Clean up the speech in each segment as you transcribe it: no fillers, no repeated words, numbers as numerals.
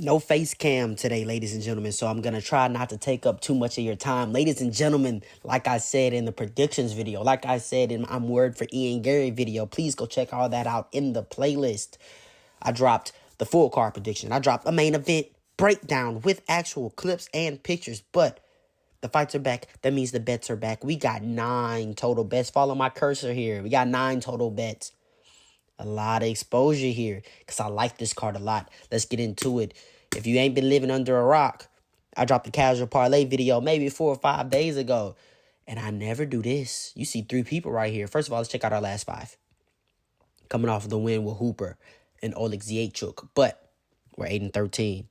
No face cam today, ladies and gentlemen, so I'm going to try not to take up too much of your time. Ladies and gentlemen, like I said in the predictions video, like I said in I'm Word for Ian Gary video, please go check all that out in the playlist. I dropped the full card prediction. I dropped a main event breakdown with actual clips and pictures, but the fights are back. That means the bets are back. We got 9 total bets. Follow my cursor here. We got 9 total bets. A lot of exposure here because I like this card a lot. Let's get into it. If you ain't been living under a rock, I dropped the casual parlay video maybe 4 or 5 days ago. And I never do this. You see 3 people right here. First of all, let's check out our last 5. Coming off of the win with Hooper and Oleg Ziechuk. But we're 8-13.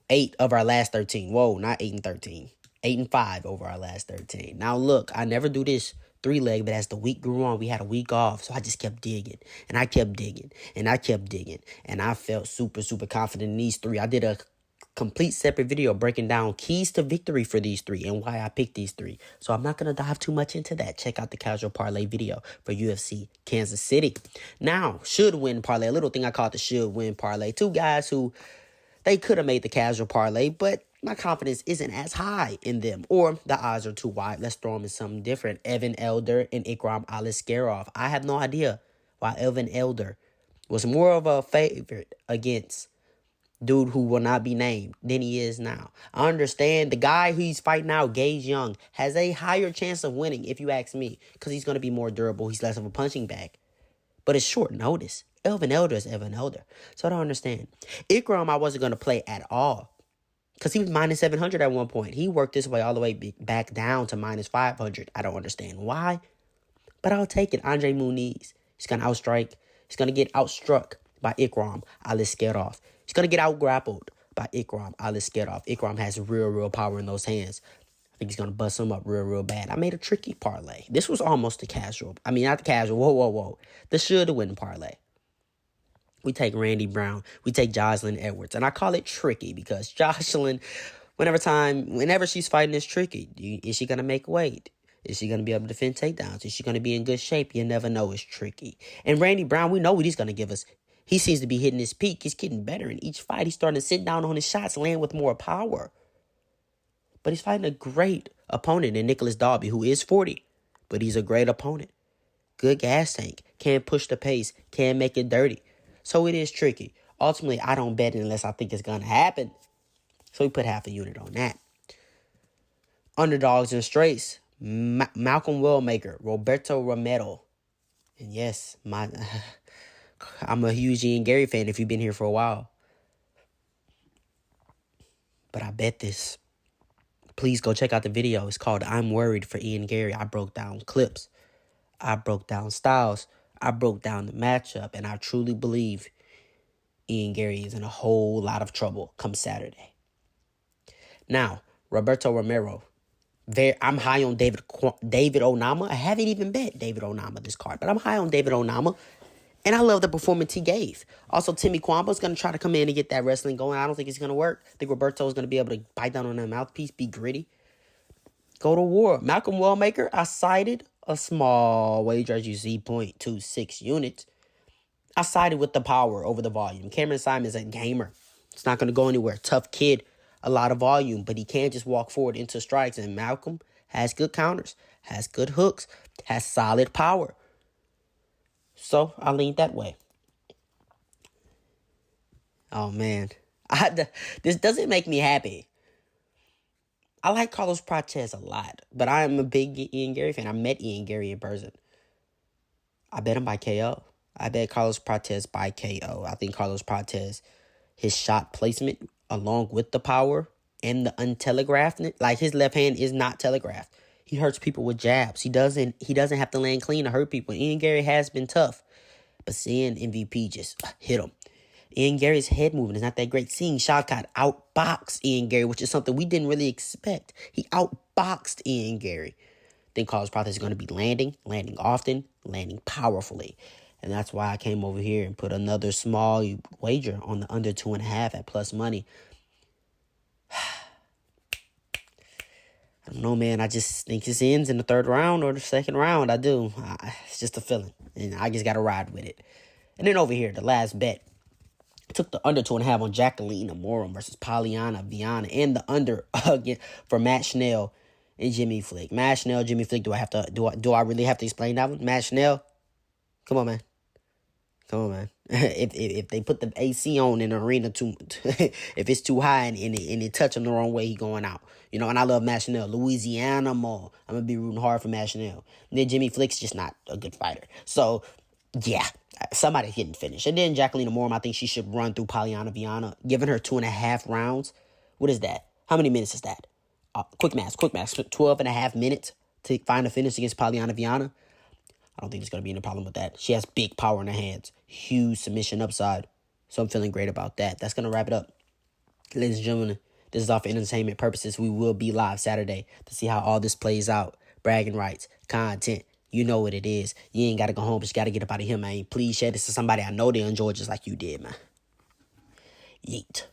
8 of our last 13. Whoa, not 8-13. 8-5 over our last 13. Now look, I never do this 3-leg, but as the week grew on, we had a week off. So I just kept digging. And I kept digging. And I kept digging. And I felt super, super confident in these 3. I did a complete separate video breaking down keys to victory for these 3 and why I picked these 3. So I'm not going to dive too much into that. Check out the casual parlay video for UFC Kansas City. Now, should win parlay. A little thing I call it the should win parlay. 2 guys who they could have made the casual parlay, but my confidence isn't as high in them, or the odds are too wide. Let's throw them in something different. Evan Elder and Ikram Aliskerov. I have no idea why Evan Elder was more of a favorite against dude who will not be named than he is now. I understand the guy who he's fighting now, Gage Young, has a higher chance of winning, if you ask me, because he's going to be more durable. He's less of a punching bag. But it's short notice. Evan Elder is Evan Elder. So I don't understand. Ikram, I wasn't going to play at all. Because he was minus 700 at one point. He worked this way all the way back down to minus 500. I don't understand why. But I'll take it. Andre Muniz. He's going to outstrike. He's going to get outstruck by Ikram Aliskerov. He's going to get outgrappled by Ikram Aliskerov. Ikram has real power in those hands. I think he's going to bust him up real bad. I made a tricky parlay. This was almost a casual. I mean, not the casual. Whoa. The should-win parlay. We take Randy Brown. We take Jocelyn Edwards. And I call it tricky because Jocelyn, whenever she's fighting, is tricky. Is she going to make weight? Is she going to be able to defend takedowns? Is she going to be in good shape? You never know. It's tricky. And Randy Brown, we know what he's going to give us. He seems to be hitting his peak. He's getting better in each fight. He's starting to sit down on his shots, land with more power. But he's fighting a great opponent in Nicholas Dalby, who is 40. But he's a great opponent. Good gas tank. Can't push the pace. Can't make it dirty. So it is tricky. Ultimately, I don't bet it unless I think it's going to happen. So we put half a unit on that. Underdogs and straights. Malcolm Wellmaker. Roberto Romero. And yes, I'm a huge Ian Gary fan if you've been here for a while. But I bet this. Please go check out the video. It's called I'm Worried for Ian Gary. I broke down clips. I broke down styles. I broke down the matchup, and I truly believe Ian Gary is in a whole lot of trouble come Saturday. Now, Roberto Romero. I'm high on David Onama. I haven't even bet David Onama this card, but I'm high on David Onama, and I love the performance he gave. Also, Timmy Kwamba is going to try to come in and get that wrestling going. I don't think it's going to work. I think Roberto is going to be able to bite down on that mouthpiece, be gritty, go to war. Malcolm Wellmaker, I cited a small wager, as you see, 0.26 units. I sided with the power over the volume. Cameron Simon's a gamer. It's not going to go anywhere. Tough kid, a lot of volume, but he can't just walk forward into strikes. And Malcolm has good counters, has good hooks, has solid power. So I leaned that way. Oh, man. This doesn't make me happy. I like Carlos Prates a lot, but I am a big Ian Gary fan. I met Ian Gary in person. I bet him by KO. I bet Carlos Prates by KO. I think Carlos Prates, his shot placement, along with the power and the untelegraphed, like his left hand is not telegraphed. He hurts people with jabs. He doesn't have to land clean to hurt people. Ian Gary has been tough, but seeing MVP just hit him. Ian Gary's head movement is not that great. Seeing Shawcott outbox Ian Gary, which is something we didn't really expect. He outboxed Ian Gary. I think Carlos Prates is going to be landing often, landing powerfully. And that's why I came over here and put another small wager on the under 2.5 at plus money. I don't know, man. I just think this ends in the 3rd round or the 2nd round. I do. It's just a feeling. And I just got to ride with it. And then over here, the last bet. Took the under 2.5 on Jacqueline Amorum versus Polyana Viana, and the under again for Matt Schnell and Jimmy Flick. Matt Schnell, Jimmy Flick. Do I really have to explain that one? Matt Schnell, come on, man. Come on, man. If they put the AC on in the arena too, if it's too high and it touch him the wrong way, he going out. You know, and I love Matt Schnell. Louisiana Mall. I'm going to be rooting hard for Matt Schnell. And then Jimmy Flick's just not a good fighter. So, yeah, somebody getting finished. And then Jacqueline Amorum, I think she should run through Polyana Viana, giving her 2.5 rounds. What is that? How many minutes is that? Quick math. 12.5 minutes to find a finish against Polyana Viana. I don't think there's going to be any problem with that. She has big power in her hands. Huge submission upside. So I'm feeling great about that. That's going to wrap it up. Ladies and gentlemen, this is all for entertainment purposes. We will be live Saturday to see how all this plays out. Bragging rights, content. You know what it is. You ain't got to go home, but you got to get up out of here, man. Please share this to somebody I know they enjoy just like you did, man. Yeet.